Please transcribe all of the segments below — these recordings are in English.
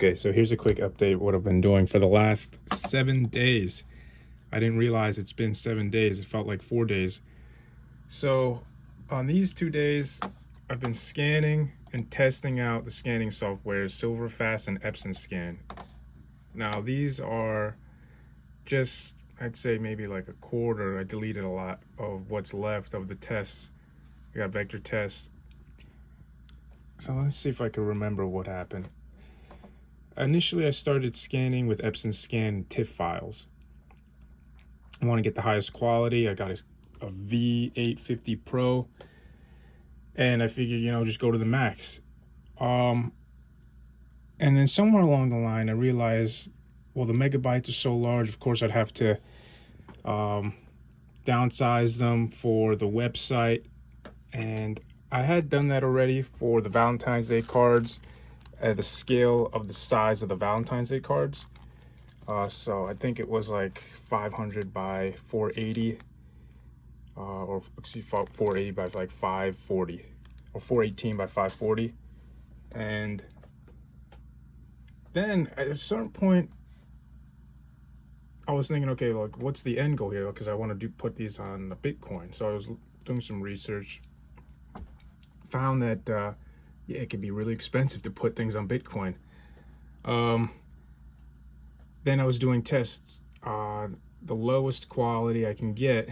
Okay, so here's a quick update what I've been doing for the last 7 days. I didn't realize it's been 7 days. It felt like 4 days. So on these 2 days, I've been scanning and testing out the scanning software, Silverfast and Epson Scan. Now these are just, I'd say maybe like a quarter. I deleted a lot of what's left of the tests. I got vector tests. So let's see if I can remember what happened. Initially, I started scanning with Epson Scan TIFF files. I want to get the highest quality. I got a V850 Pro, and I figured, just go to the max. And then somewhere along the line, I realized, well, the megabytes are so large, of course, I'd have to downsize them for the website. And I had done that already for the Valentine's Day cards at the scale of the size of the Valentine's Day cards. So I think it was like 500 by 480, or excuse me, 480 by like 540, or 418 by 540. And then at a certain point, I was thinking, okay, like what's the end goal here? Because I want to put these on the Bitcoin. So I was doing some research, found that it could be really expensive to put things on Bitcoin. Then I was doing tests on the lowest quality I can get,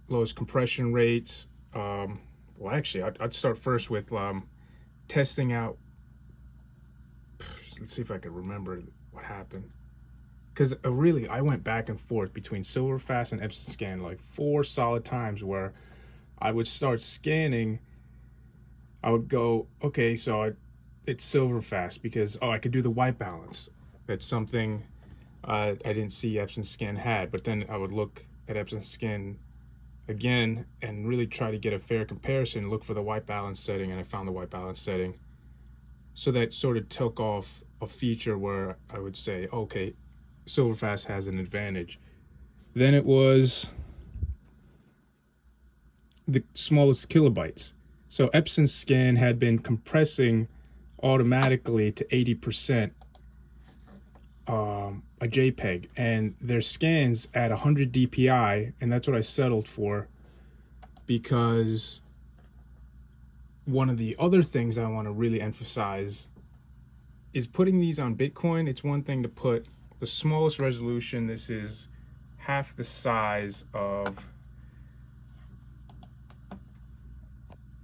lowest compression rates. Well, actually, I'd start first with testing out. Let's see if I can remember what happened. Because really, I went back and forth between Silverfast and Epson Scan like 4 solid times, where I would start scanning. I would go, okay, so it's Silverfast because, I could do the white balance. That's something I didn't see Epson Scan had. But then I would look at Epson Scan again and really try to get a fair comparison, look for the white balance setting, and I found the white balance setting. So that sort of took off a feature where I would say, okay, Silverfast has an advantage. Then it was the smallest kilobytes. So Epson Scan had been compressing automatically to 80% a JPEG, and their scans at 100 DPI, and that's what I settled for, because one of the other things I want to really emphasize is putting these on Bitcoin. It's one thing to put the smallest resolution. This is half the size of,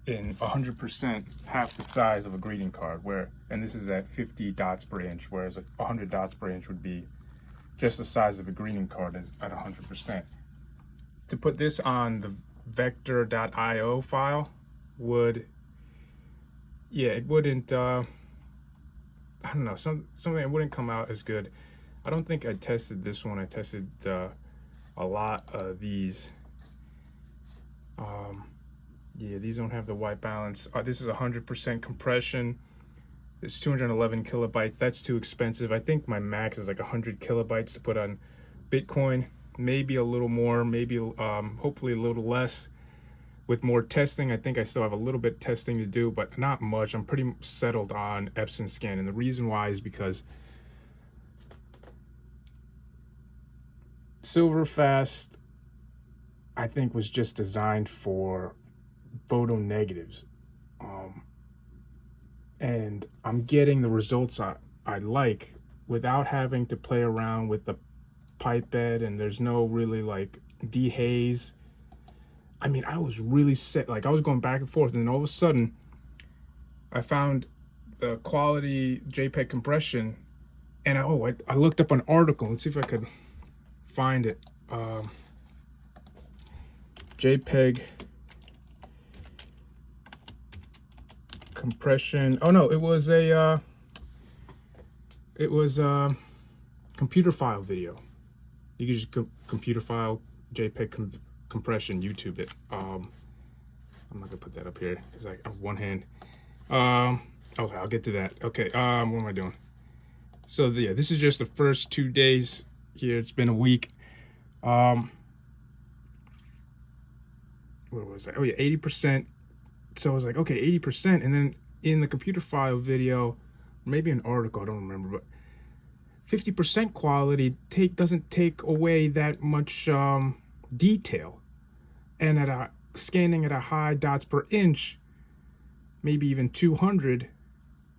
in 100%, half the size of a greeting card, and this is at 50 dots per inch, whereas 100 dots per inch would be just the size of a greeting card at 100%. To put this on the vector.io file it wouldn't, I don't know, something that wouldn't come out as good. I don't think I tested this one. I tested a lot of these. These don't have the white balance. This is 100% compression. It's 211 kilobytes. That's too expensive. I think my max is like 100 kilobytes to put on Bitcoin. Maybe a little more, maybe hopefully a little less. With more testing, I think I still have a little bit testing to do, but not much. I'm pretty settled on Epson Scan, and the reason why is because Silverfast, I think, was just designed for photo negatives, and I'm getting the results I like without having to play around with the pipette, and there's no really like dehaze. I mean, I was really set, like I was going back and forth, and then all of a sudden I found the quality JPEG compression, and I looked up an article. Let's see if I could find it. JPEG compression. Oh no, it was a computer file video. You could just computer file JPEG compression, YouTube it. I'm not gonna put that up here because I have one hand. Okay, I'll get to that. Okay, what am I doing? So this is just the first 2 days here. It's been a week. Where was I? Oh yeah, 80%. So I was like, okay, 80%, and then in the computer file video, maybe an article, I don't remember, but 50% quality doesn't take away that much detail. And scanning at a high dots per inch, maybe even 200,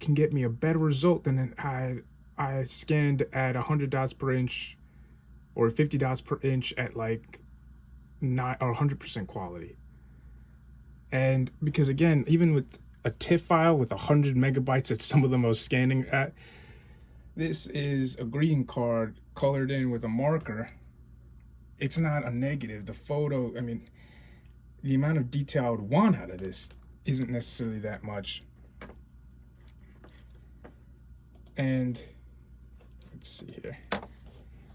can get me a better result than I scanned at 100 dots per inch or 50 dots per inch at like 9 or 100% quality. And because again, even with a TIFF file with 100 megabytes, that's some of the most scanning at. This is a green card colored in with a marker. It's not a negative. The photo, I mean, the amount of detail I would want out of this isn't necessarily that much. And let's see here.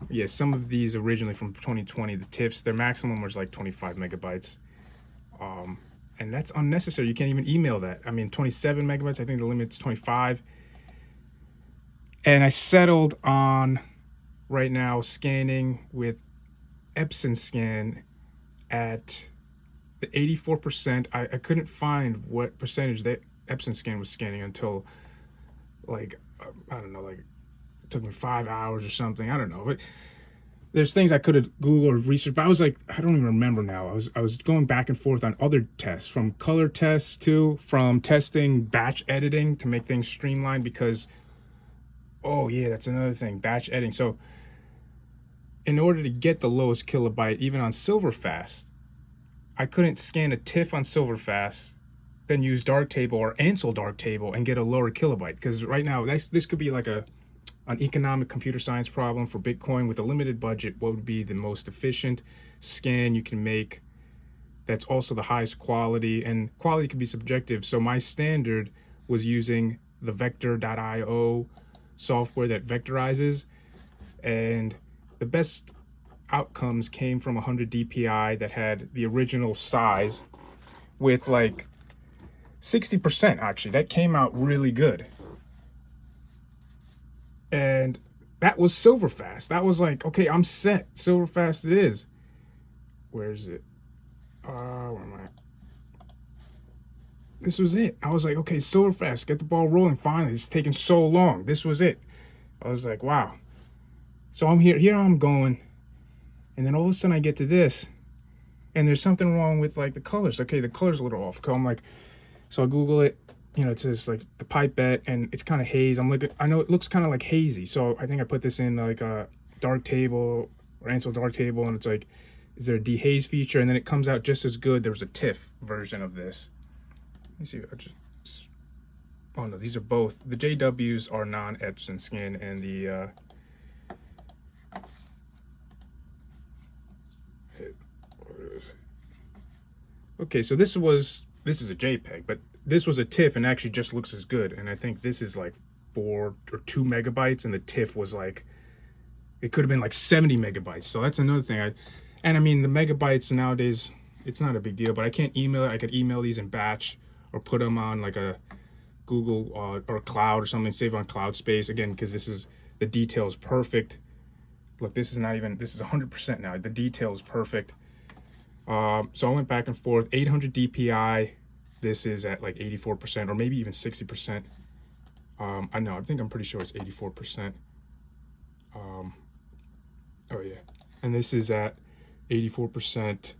Yeah, some of these originally from 2020, the TIFFs, their maximum was like 25 megabytes. And that's unnecessary. You can't even email that. I mean, 27 megabytes, I think the limit's 25. And I settled on right now scanning with Epson Scan at the 84%. I couldn't find what percentage that Epson Scan was scanning until like, I don't know, like it took me 5 hours or something. I don't know. But there's things I could have Googled or researched, but I was like, I don't even remember now. I was going back and forth on other tests, from color tests to from testing batch editing to make things streamlined, because oh yeah, that's another thing, batch editing. So in order to get the lowest kilobyte, even on Silverfast, I couldn't scan a TIFF on Silverfast, then use Darktable or Ansel Darktable and get a lower kilobyte. Because right now, this could be like an economic computer science problem for Bitcoin. With a limited budget, what would be the most efficient scan you can make that's also the highest quality? And quality can be subjective. So my standard was using the Vector.io software that vectorizes, and the best outcomes came from 100 DPI that had the original size with like 60%. Actually, that came out really good. And that was Silverfast. That was like, okay, I'm set. Silverfast it is. Where is it? Where am I? This was it. I was like, okay, Silverfast, get the ball rolling. Finally, it's taking so long. This was it. I was like, wow. So I'm here I'm going. And then all of a sudden I get to this, and there's something wrong with like the colors. Okay, the color's a little off. So I'm like, so I Google it, you know, it says like the pipette and it's kind of haze. I'm like, I know it looks kind of like hazy. So I think I put this in like a Darktable or Ansel Darktable, and it's like, is there a dehaze feature? And then it comes out just as good. There was a TIFF version of this. Let me see. Oh no, these are both. The JWs are non-Epson Scan, and the okay, so this is a JPEG, but this was a TIFF and actually just looks as good. And I think this is like 4 or 2 megabytes, and the TIFF was like, it could have been like 70 megabytes. So that's another thing. And I mean, the megabytes nowadays, it's not a big deal, but I can't email it. I could email these in batch or put them on like a Google or cloud or something, save on cloud space. Again, because this is, the detail is perfect. Look, this is not even, this is 100% now. The detail is perfect. So I went back and forth. 800 DPI. This is at like 84% or maybe even 60%. I know, I think I'm pretty sure it's 84%. Oh yeah. And this is at 84%.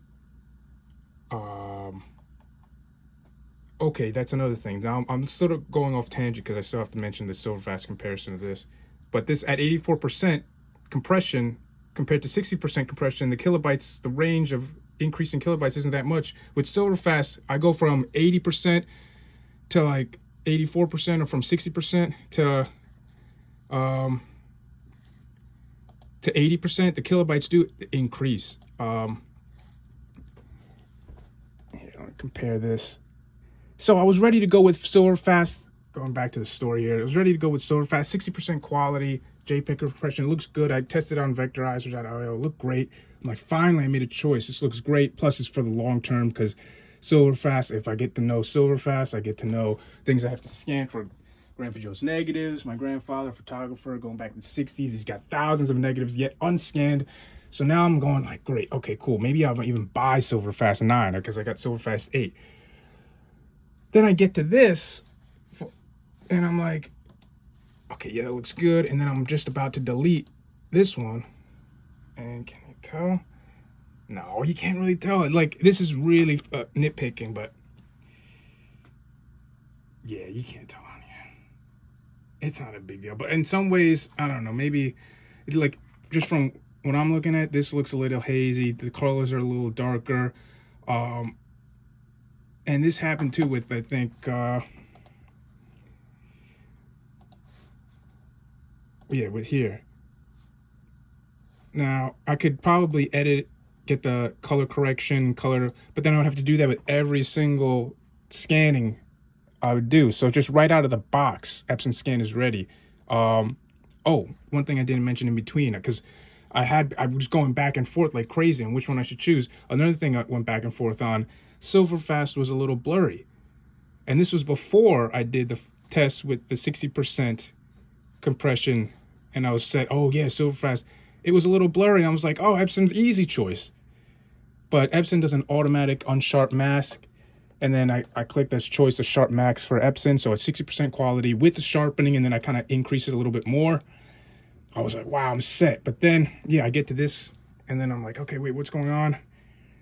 Okay, that's another thing. Now I'm sort of going off tangent because I still have to mention the Silverfast comparison of this. But this at 84% compression compared to 60% compression, the kilobytes, the range of increase in kilobytes isn't that much. With Silverfast, I go from 80% to like 84%, or from 60% to 80%. The kilobytes do increase. Here, let me compare this. So I was ready to go with Silverfast. Going back to the story here, I was ready to go with Silverfast. 60% quality, JPEG compression, looks good. I tested on Vectorizer.io, looked great. I'm like, finally I made a choice. This looks great. Plus it's for the long term, because Silverfast, if I get to know Silverfast, I get to know things I have to scan for Grandpa Joe's negatives. My grandfather, photographer, going back to the 60s, he's got thousands of negatives yet unscanned. So now I'm going like, great, okay, cool. Maybe I'll even buy Silverfast 9 because I got Silverfast 8. Then I get to this, and I'm like, Okay, yeah, that looks good. And then I'm just about to delete this one. And can you tell? No, you can't really tell it. Like, this is really nitpicking, but yeah, you can't tell on here. It's not a big deal. But in some ways, I don't know, maybe like just from what I'm looking at, this looks a little hazy. The colors are a little darker. And this happened too with, I think, yeah, with here. Now, I could probably edit, get the color correction, but then I would have to do that with every single scanning I would do. So just right out of the box, Epson Scan is ready. Oh, one thing I didn't mention in between, because I was going back and forth like crazy on which one I should choose. Another thing I went back and forth on, Silverfast was a little blurry. And this was before I did the test with the 60% compression, and I was set, oh yeah, Silverfast. It was a little blurry. I was like, oh, Epson's easy choice. But Epson does an automatic unsharp mask. And then I clicked this choice, the sharp max for Epson. So it's 60% quality with the sharpening, and then I kind of increase it a little bit more. I was like, wow, I'm set. But then, yeah, I get to this, and then I'm like, okay, wait, what's going on?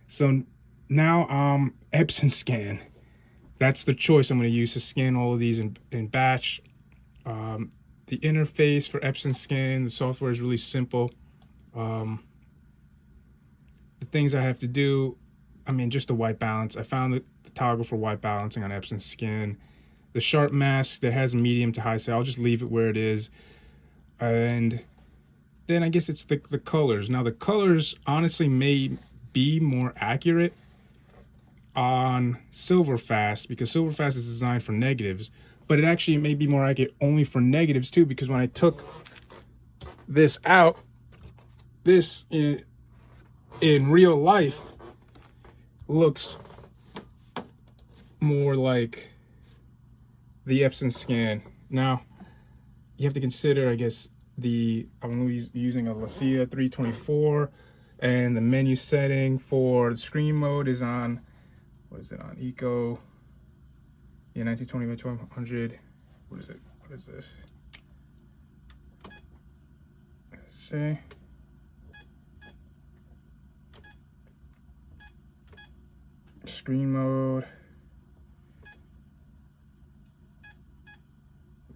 So now Epson Scan. That's the choice I'm going to use to scan all of these in batch. The interface for Epson Scan, the software is really simple. The things I have to do, I mean, just the white balance. I found the toggle for white balancing on Epson Scan. The sharp mask that has medium to high, so I'll just leave it where it is. And then I guess it's the colors. Now the colors honestly may be more accurate on Silverfast, because Silverfast is designed for negatives, but it actually may be more accurate only for negatives too, because when I took this out, this in real life looks more like the Epson Scan. Now you have to consider, I guess, I'm using a LaCie 324, and the menu setting for the screen mode is on, what is it, on Eco? Yeah, 1920 by 1200. What is it? What is this? Let's see. Screen mode.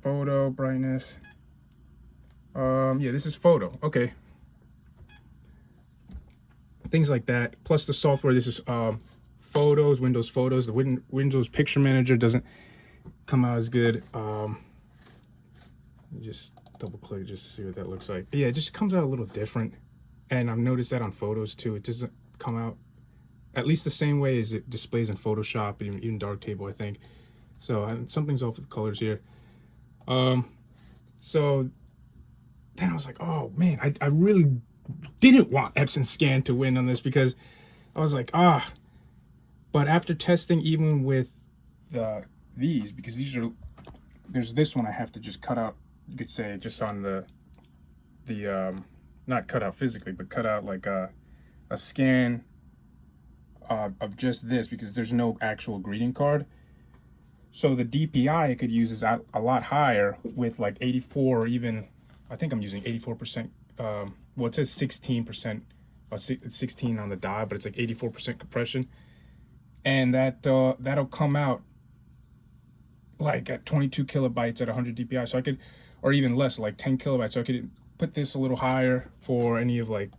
Photo brightness. Yeah, this is photo. Okay. Things like that. Plus the software. This is Photos, Windows Photos. The Windows Picture Manager doesn't come out as good. Just double click just to see what that looks like. But yeah, it just comes out a little different. And I've noticed that on photos too. It doesn't come out at least the same way as it displays in Photoshop, even Darktable, I think. So something's off with the colors here. So then I was like, oh man, I really didn't want Epson Scan to win on this, because I was like, but after testing even with these, because there's this one I have to just cut out, you could say, just on the not cut out physically, but cut out like a scan of just this, because there's no actual greeting card. So the DPI I could use is a lot higher with like 84, or even, I think I'm using 84%. Well, it says 16%, 16 on the die, but it's like 84% compression. And that'll come out like at 22 kilobytes at 100 DPI. So I could, or even less, like 10 kilobytes. So I could put this a little higher for any of like,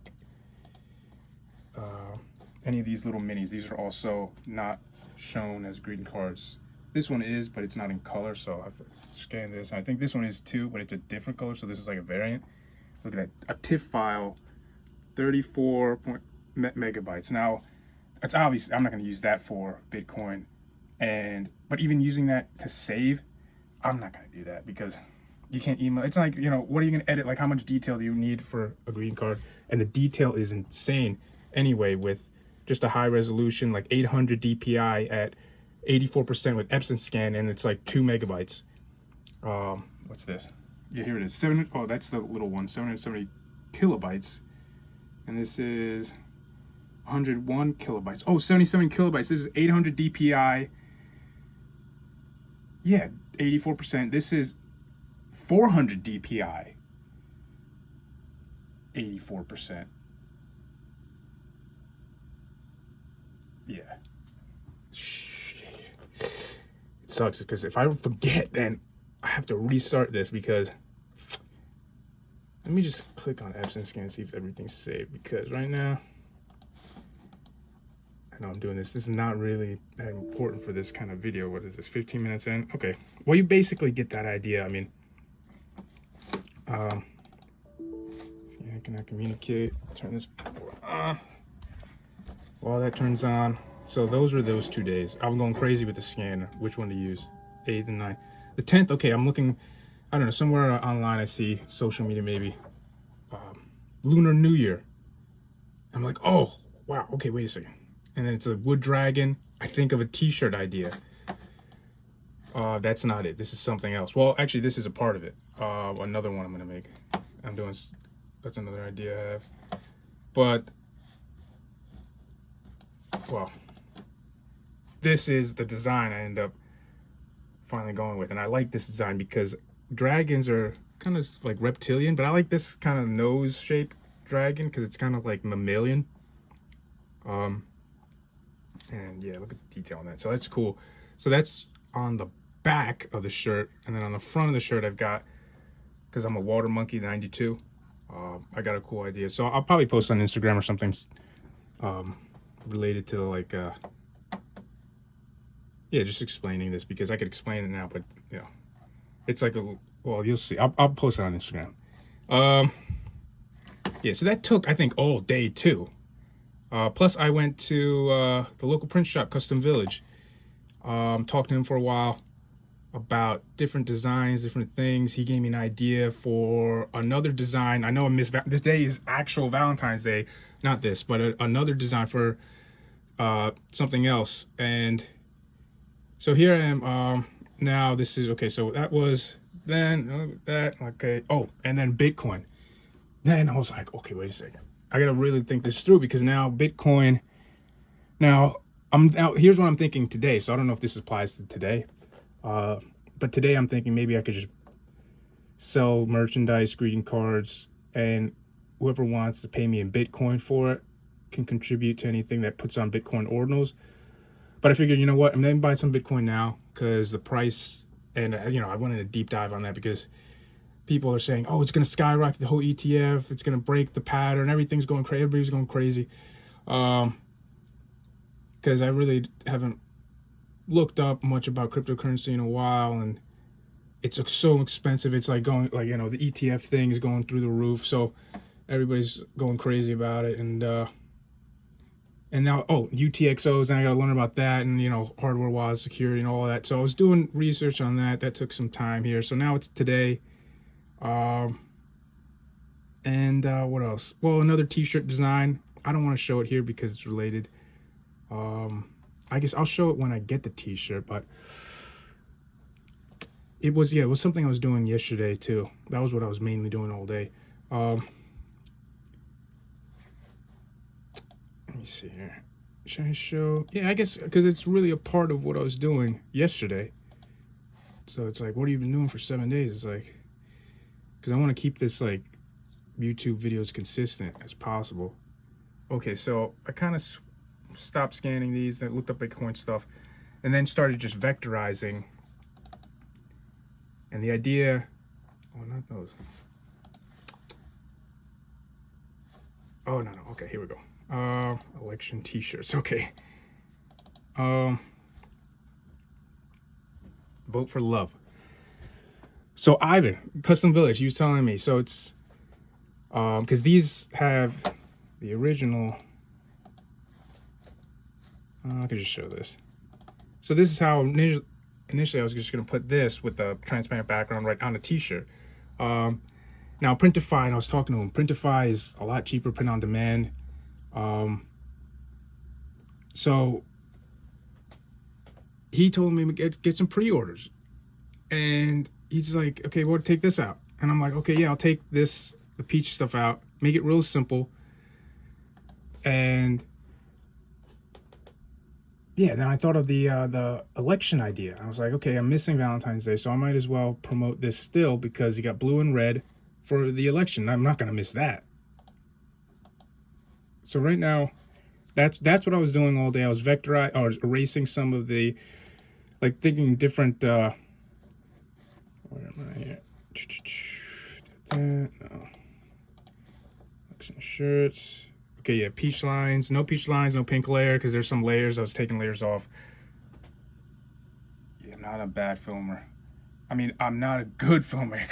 any of these little minis. These are also not shown as greeting cards. This one is, but it's not in color, so I have to scan this. And I think this one is too, but it's a different color, so this is like a variant. Look at that, a TIFF file, 34 megabytes. Now, it's obvious I'm not going to use that for Bitcoin, but even using that to save, I'm not going to do that, because you can't email. It's like, you know, what are you going to edit? Like, how much detail do you need for a green card? And the detail is insane anyway, with just a high resolution, like 800 DPI at 84% with Epson Scan, and it's like 2 megabytes. What's this? Yeah, here it is. Oh, that's the little one, 770 kilobytes. And this is 101 kilobytes. Oh, 77 kilobytes. This is 800 DPI. Yeah, 84%. This is 400 DPI, 84%. Yeah. It sucks because if I forget, then I have to restart this because let me just click on Epson Scan and see if everything's saved, because right now I know I'm doing this. This is not really that important for this kind of video. What is this, 15 minutes in? Okay. Well, you basically get that idea. I mean, can I communicate? Turn this on. While that turns on. So those are those 2 days. I'm going crazy with the scanner. Which one to use? 8th and 9th. The 10th, okay, I'm looking, I don't know, somewhere online I see, social media maybe, Lunar New Year. I'm like, oh, wow, okay, wait a second. And then it's a wood dragon. I think of a t-shirt idea. That's not it. This is something else. Well, actually, this is a part of it. Another one I'm gonna make. That's another idea I have. But, well, this is the design I end up finally going with. And I like this design because dragons are kind of like reptilian, but I like this kind of nose shape dragon because it's kind of like mammalian. And yeah, look at the detail on that. So that's cool. So that's on the back of the shirt, and then on the front of the shirt I've got, because I'm a water monkey 92, I got a cool idea. So I'll probably post on Instagram or something related to like yeah, just explaining this, because I could explain it now, but you know, it's like a, well, you'll see. I'll post it on Instagram. Yeah, so that took, I think, all day too. Plus I went to the local print shop, Custom Village. Talked to him for a while about different designs, different things. He gave me an idea for another design. I know I missed, this day is actual Valentine's Day, not this, but another design for something else. And so here I am. Now this is, okay, so that was then, that, okay. Oh, and then Bitcoin. Then I was like, okay, wait a second. I gotta really think this through, because now Bitcoin, now here's what I'm thinking today. So I don't know if this applies to today. But today I'm thinking maybe I could just sell merchandise, greeting cards, and whoever wants to pay me in Bitcoin for it can contribute to anything that puts on Bitcoin ordinals. But I figured, you know what, I'm gonna buy some Bitcoin now because the price, and you know, I went in a deep dive on that because people are saying, oh, it's gonna skyrocket the whole ETF, it's gonna break the pattern, everything's going crazy, everybody's going crazy. Because I really haven't looked up much about cryptocurrency in a while, and it's so expensive. It's like going, like, you know, the ETF thing is going through the roof, so everybody's going crazy about it. And now, oh, UTXOs, and I gotta learn about that, and you know, hardware wallet security and all that. So I was doing research on that. That took some time here. So now it's today. What else? Well, another t-shirt design. I don't want to show it here because it's related. I guess I'll show it when I get the t-shirt, but it was something I was doing yesterday too. That was what I was mainly doing all day. Let me see here. Should I show? Yeah, I guess because it's really a part of what I was doing yesterday. So it's like, what have you been doing for 7 days? It's like, because I want to keep this like YouTube videos consistent as possible. Okay, so I kind of stopped scanning these, then looked up Bitcoin stuff, and then started just vectorizing. And the idea, oh, not those. Oh, no, okay, here we go. Election t-shirts, okay. Vote for love. So Ivan, Custom Village, he was telling me, so it's, because these have the original, I could just show this. So this is how initially I was just going to put this with the transparent background right on a t-shirt. Now Printify, and I was talking to him, Printify is a lot cheaper, print on demand. So he told me get some pre-orders, and he's like, okay, well, take this out. And I'm like, okay, yeah, I'll take this, the peach stuff out, make it real simple. And yeah, then I thought of the election idea. I was like, okay, I'm missing Valentine's Day, so I might as well promote this still because you got blue and red for the election. I'm not gonna miss that. So right now, that's what I was doing all day. I was erasing some of the, like, thinking different. Where am I here? No. Election shirts. Okay, yeah, peach lines. No peach lines, no pink layer, because there's some layers. I was taking layers off. Yeah, I'm not a bad filmer. I mean, I'm not a good filmmaker.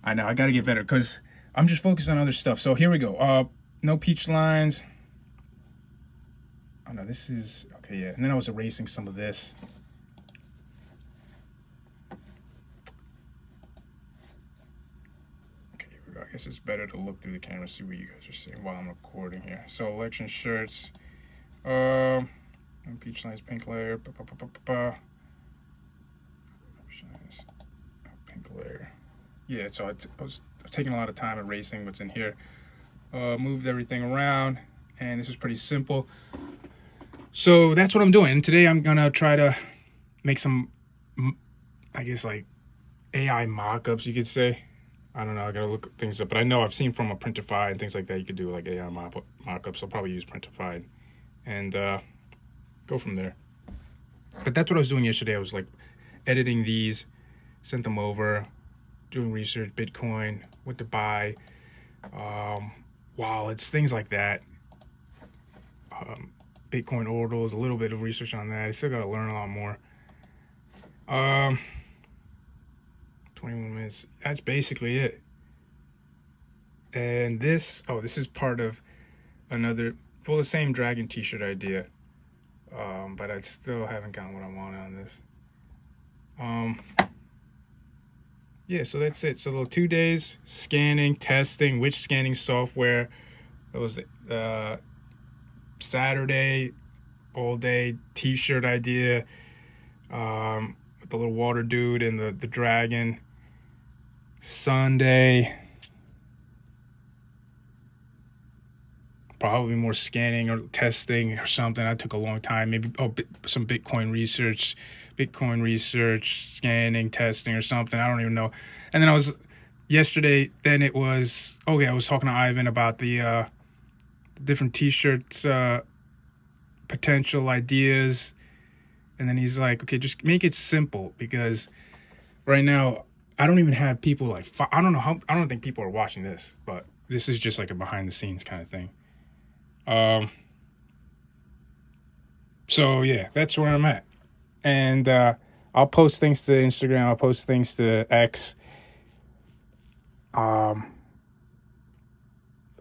I know, I gotta get better, because I'm just focused on other stuff. So here we go. No peach lines. Oh no, this is, okay, yeah. And then I was erasing some of this. Okay, here we go. I guess it's better to look through the camera, see what you guys are seeing while I'm recording here. So election shirts. No peach lines, pink layer. Pink layer. Yeah, so I was taking a lot of time erasing what's in here. Moved everything around, and this is pretty simple. So that's what I'm doing. And today I'm gonna try to make some, I guess, like AI mock-ups, you could say. I don't know, I gotta look things up, but I know I've seen from a Printify and things like that, you could do like AI mock-ups. I'll probably use Printify and go from there. But that's what I was doing yesterday. I was like editing these, sent them over, doing research, Bitcoin, what to buy, wallets, things like that. Bitcoin orders, a little bit of research on that. I still gotta learn a lot more. 21 minutes. That's basically it. And this is part of another, well, the same dragon t-shirt idea. But I still haven't gotten what I want on this. Yeah, so that's it. So the 2 days, scanning, testing, which scanning software. That was Saturday, all day t-shirt idea, with the little water dude and the dragon. Sunday, probably more scanning or testing or something. That took a long time. Maybe some Bitcoin research, scanning, testing or something. I don't even know. And then I was talking to Ivan about the different t-shirts, potential ideas. And then he's like, okay, just make it simple, because right now I don't even have people like, I don't think people are watching this, but this is just like a behind the scenes kind of thing. So yeah, that's where I'm at. And I'll post things to Instagram, I'll post things to X. I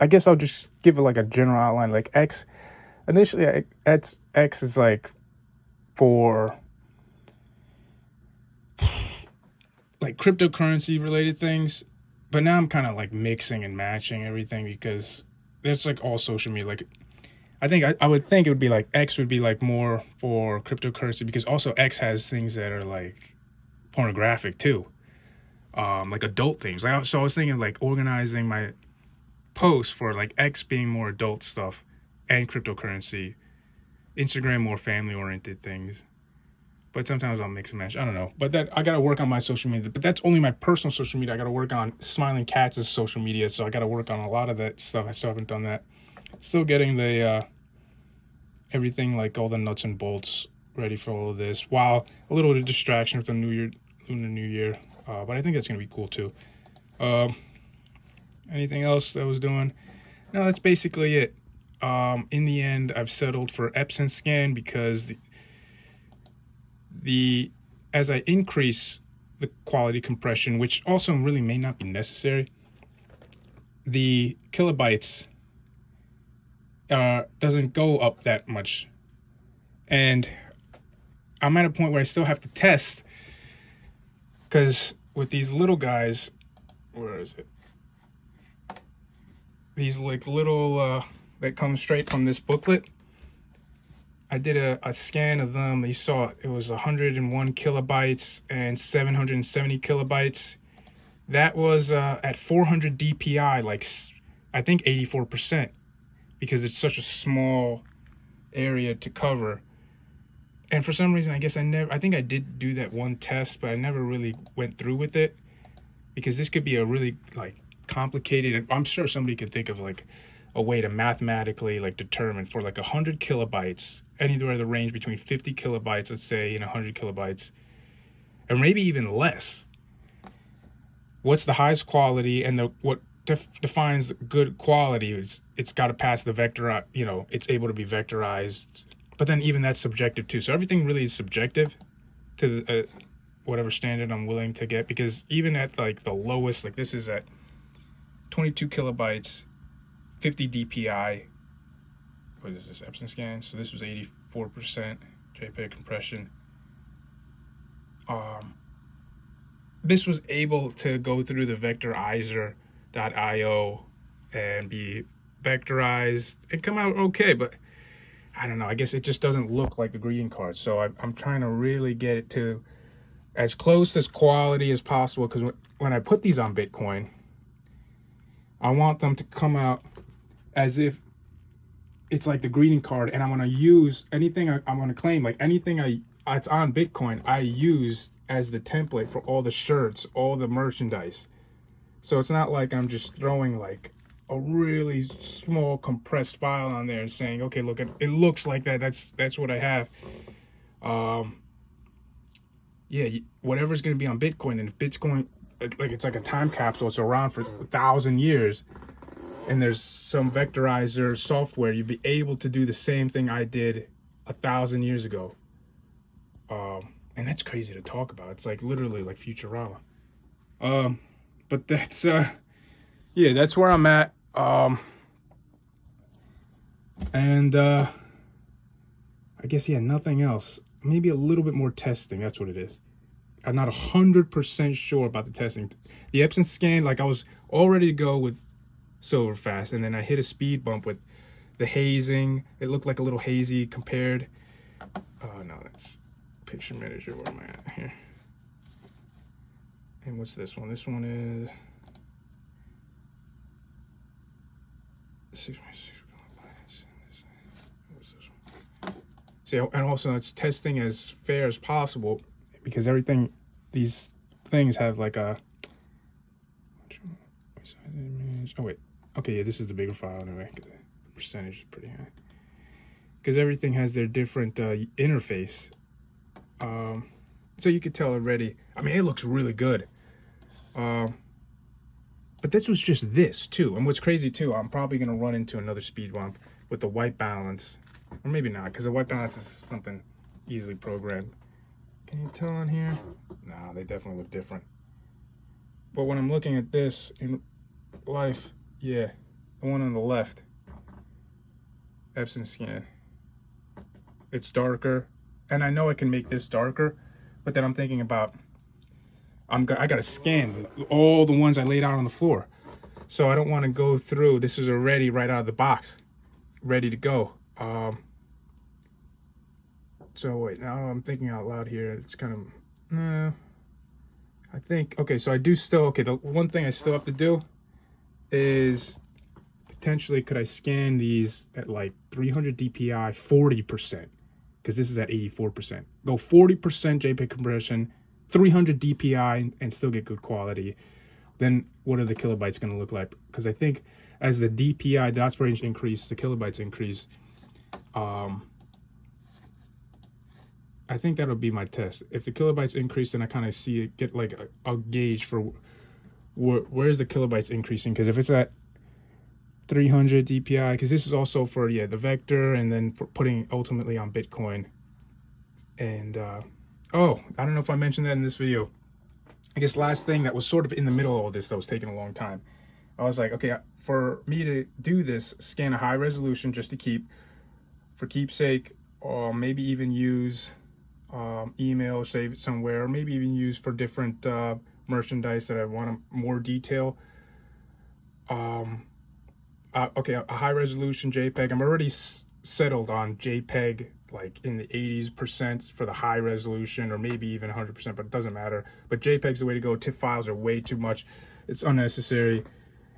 guess I'll just give it like a general outline. Like X, initially X is like for like cryptocurrency related things, but now I'm kind of like mixing and matching everything, because that's like all social media. Like I would think it would be like X would be like more for cryptocurrency, because also X has things that are like pornographic too, like adult things. So I was thinking like organizing my posts for like X being more adult stuff and cryptocurrency, Instagram more family oriented things. But sometimes I'll mix and match. I don't know. But that I gotta work on my social media. But that's only my personal social media. I gotta work on Smiling Cats' social media. So I gotta work on a lot of that stuff. I still haven't done that. Still getting the everything, like all the nuts and bolts ready for all of this. While a little bit of distraction with the Lunar New Year. But I think that's gonna be cool too. Anything else that I was doing? No, that's basically it. In the end, I've settled for Epson scan, because as I increase the quality compression, which also really may not be necessary, the kilobytes doesn't go up that much. And I'm at a point where I still have to test, because with these little guys, where is it? These like little that come straight from this booklet. I did a scan of them. You saw it was 101 kilobytes and 770 kilobytes. That was at 400 DPI, like I think 84%, because it's such a small area to cover. And for some reason, I guess I think I did do that one test, but I never really went through with it, because this could be a really like complicated, I'm sure somebody could think of like a way to mathematically like determine for like 100 kilobytes, anywhere the range between 50 kilobytes, let's say, and 100 kilobytes, or maybe even less. What's the highest quality, and what defines good quality is it's got to pass the vector, it's able to be vectorized. But then even that's subjective too. So everything really is subjective to the, whatever standard I'm willing to get, because even at like the lowest, like this is at 22 kilobytes, 50 DPI. What is this, Epson scan? So this was 84% JPEG compression. This was able to go through the vectorizer.io and be vectorized and come out okay, but I don't know, I guess it just doesn't look like the greeting card. So I'm trying to really get it to as close as quality as possible, because when I put these on Bitcoin, I want them to come out as if it's like the greeting card, and I'm going to use anything I'm going to claim, like anything it's on Bitcoin, I used as the template for all the shirts, all the merchandise. So it's not like I'm just throwing like a really small compressed file on there and saying, okay, look, it looks like that. That's what I have. Yeah, whatever's going to be on Bitcoin, and if Bitcoin, like it's like a time capsule, it's around for 1,000 years, and there's some vectorizer software, you'd be able to do the same thing I did 1,000 years ago. And that's crazy to talk about. It's like literally like Futurama. But that's yeah, that's where I'm at. And I guess, yeah, nothing else. Maybe a little bit more testing. That's what it is. I'm not 100% sure about the testing. The Epson scan, like I was all ready to go with Silverfast, and then I hit a speed bump with the hazing. It looked like a little hazy compared. No, that's picture manager. Where am I at here? And what's this one? This one is 6.6. What's this one? See, and also it's testing as fair as possible, because everything, these things have like a, oh wait, okay, yeah, this is the bigger file anyway. The percentage is pretty high, because everything has their different interface. So you could tell already. I mean, it looks really good. But this was just this too. And what's crazy too, I'm probably gonna run into another speed bump with the white balance, or maybe not, because the white balance is something easily programmed. Can you tell on here? Nah, they definitely look different. But when I'm looking at this in life, yeah, the one on the left, Epson scan, it's darker, and I know I can make this darker, but then I'm thinking about, I gotta scan all the ones I laid out on the floor, so I don't want to go through. This is already right out of the box, ready to go. So wait, now I'm thinking out loud here. It's kind of, I think, okay, so I do still, okay, the one thing I still have to do is potentially, could I scan these at like 300 DPI, 40%, because this is at 84%. Go 40% JPEG compression, 300 DPI, and still get good quality. Then what are the kilobytes going to look like? Because I think as the DPI, dots per inch increase, the kilobytes increase. I think that'll be my test. If the kilobytes increase, then I kind of see it, get like a gauge for where's the kilobytes increasing. Because if it's at 300 DPI, because this is also for, yeah, the vector, and then for putting ultimately on Bitcoin. And oh, I don't know if I mentioned that in this video. I guess last thing that was sort of in the middle of all this that was taking a long time. I was like, okay, for me to do this, scan a high resolution just to keep, for keepsake, or maybe even use email, save it somewhere, or maybe even use for different merchandise that I want more detail. Okay, a high resolution JPEG. I'm already settled on JPEG, like in the 80% for the high resolution, or maybe even 100%, but it doesn't matter. But JPEG's the way to go. TIFF files are way too much. It's unnecessary.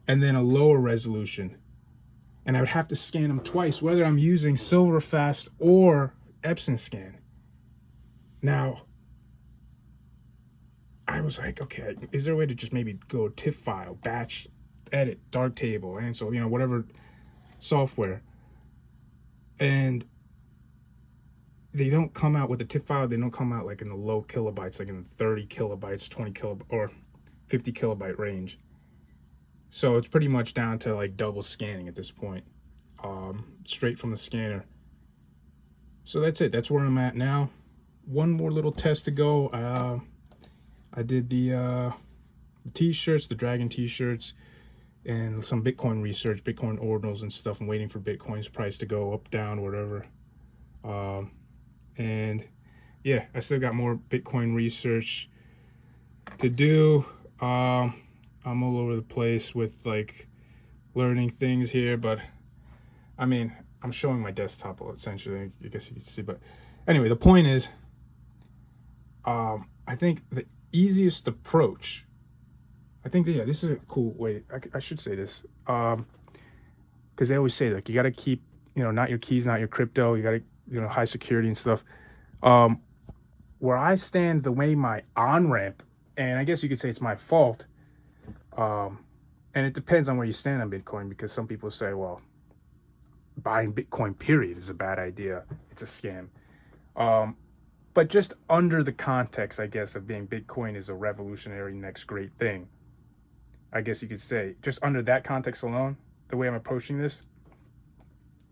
And then a lower resolution. And I would have to scan them twice, whether I'm using Silverfast or Epson scan. Now, I was like, okay, is there a way to just maybe go TIFF file, batch, edit, Darktable, and so, whatever software. And they don't come out with the TIFF file, they don't come out like in the low kilobytes, like in the 30 kilobytes, 20 kilobyte, or 50 kilobyte range. So it's pretty much down to like double scanning at this point, straight from the scanner. So that's it. That's where I'm at now. One more little test to go. I did the t-shirts, the Dragon t-shirts, and some Bitcoin research, Bitcoin ordinals and stuff. I'm waiting for Bitcoin's price to go up, down, whatever. And yeah, I still got more Bitcoin research to do. I'm all over the place with like learning things here, but I mean, I'm showing my desktop essentially, I guess you can see. But anyway, the point is, I think the easiest approach, this is a cool way. I should say this, because they always say like you got to keep, not your keys, not your crypto. You got to, high security and stuff. Where I stand, the way my on-ramp, and I guess you could say it's my fault, and it depends on where you stand on Bitcoin, because some people say, well, buying Bitcoin period is a bad idea. It's a scam. But just under the context, I guess, of being Bitcoin is a revolutionary next great thing, I guess you could say, just under that context alone, the way I'm approaching this,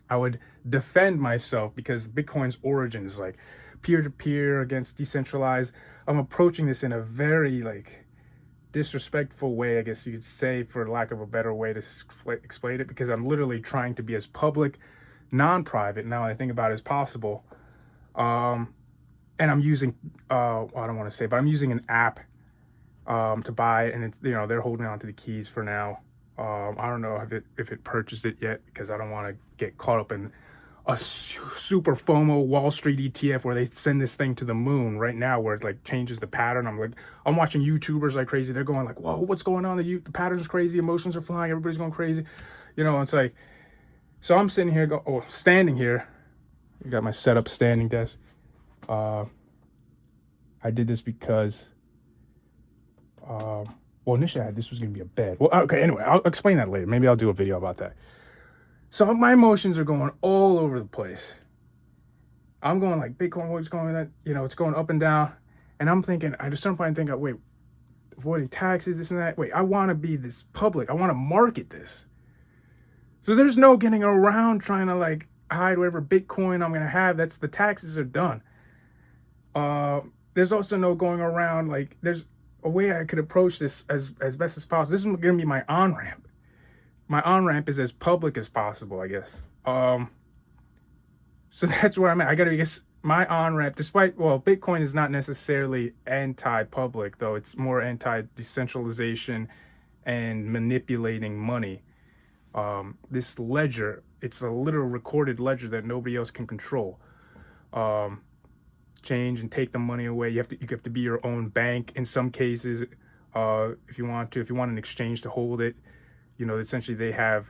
I would defend myself because Bitcoin's origin is like peer-to-peer against decentralized. I'm approaching this in a very like disrespectful way, I guess you could say, for lack of a better way to explain it, because I'm literally trying to be as public, non-private, now I think about it, as possible. And I'm using, I don't want to say, but I'm using an app to buy it, and it's, they're holding on to the keys for now. I don't know if it purchased it yet, because I don't want to get caught up in a super FOMO Wall Street ETF where they send this thing to the moon right now, where it like changes the pattern. I'm watching YouTubers like crazy. They're going like, whoa, what's going on? The pattern's crazy. Emotions are flying. Everybody's going crazy. It's like, so I'm sitting here, standing here. I got my setup standing desk. I did this because, initially this was going to be a bed. Well, okay, anyway, I'll explain that later. Maybe I'll do a video about that. So my emotions are going all over the place. I'm going like, Bitcoin, what's going on? It's going up and down. And I'm thinking, I just start to think, wait, avoiding taxes, this and that. Wait, I want to be this public. I want to market this. So there's no getting around trying to like hide whatever Bitcoin I'm going to have. That's the taxes are done. There's also no going around, like there's a way I could approach this as best as possible. This is going to be my on-ramp. My on-ramp is as public as possible, I guess. So that's where I'm at. I got to guess my on-ramp, Bitcoin is not necessarily anti-public, though. It's more anti-decentralization and manipulating money. This ledger, it's a literal recorded ledger that nobody else can control. Change and take the money away. You have to be your own bank in some cases, if you want an exchange to hold it. Essentially they have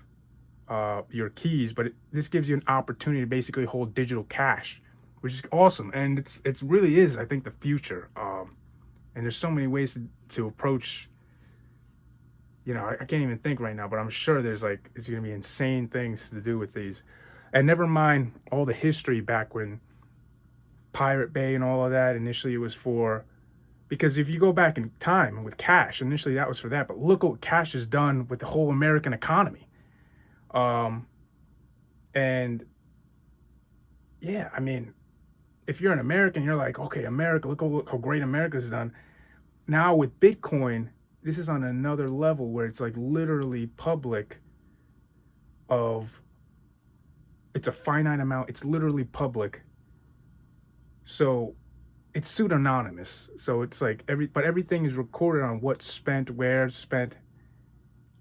your keys, but this gives you an opportunity to basically hold digital cash, which is awesome. And it really is, I think, the future. And there's so many ways to approach, I can't even think right now, but I'm sure it's going to be insane things to do with these. And never mind all the history back when Pirate Bay and all of that, initially it was for, because if you go back in time with cash, initially that was for that, but look what cash has done with the whole American economy. And yeah, I mean, if you're an American, you're like, okay, America, look how great America's done. Now with Bitcoin, this is on another level where it's like literally public it's a finite amount. It's literally public. So it's pseudonymous. So it's like everything is recorded on what's spent, where it's spent.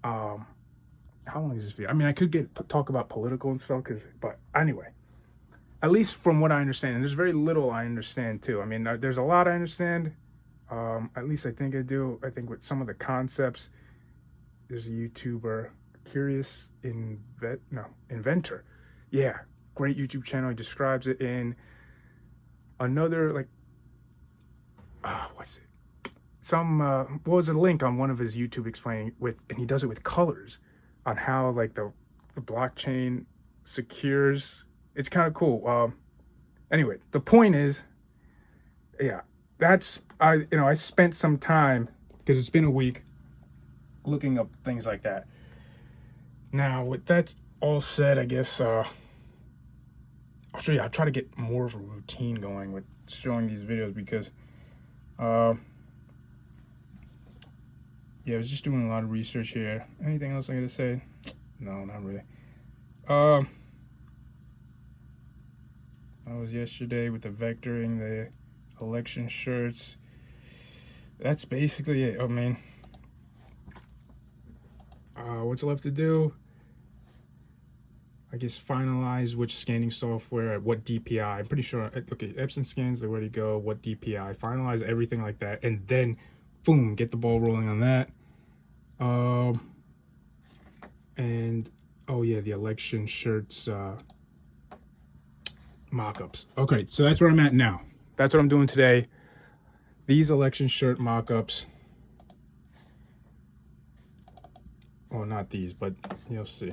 How long is this video? I mean, I could talk about political and stuff, but anyway, at least from what I understand, and there's very little I understand too. I mean, there's a lot I understand. At least I think I do. I think with some of the concepts, there's a YouTuber, Curious Inventor. Yeah, great YouTube channel. He describes it in another, like, what's it? What was a link on one of his YouTube explaining with, and he does it with colors on how like the blockchain secures. It's kind of cool. Anyway, the point is, yeah, I spent some time because it's been a week looking up things like that. Now, with that all said, I guess I'll show you. I'll try to get more of a routine going with showing these videos because, yeah, I was just doing a lot of research here. Anything else I gotta say? No, not really. I was yesterday with the vectoring, the election shirts. That's basically it. I mean, what's left to do? I guess finalize which scanning software at what DPI. I'm pretty sure. Okay, Epson scans, they're ready to go. What DPI? Finalize everything like that, and then, boom, get the ball rolling on that. And oh yeah, the election shirts mock-ups. Okay, so that's where I'm at now. That's what I'm doing today. These election shirt mock-ups. Well, not these, but you'll see.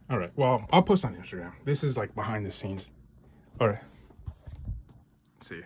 All right, well, I'll post on Instagram. This is like behind the scenes. All right, see you.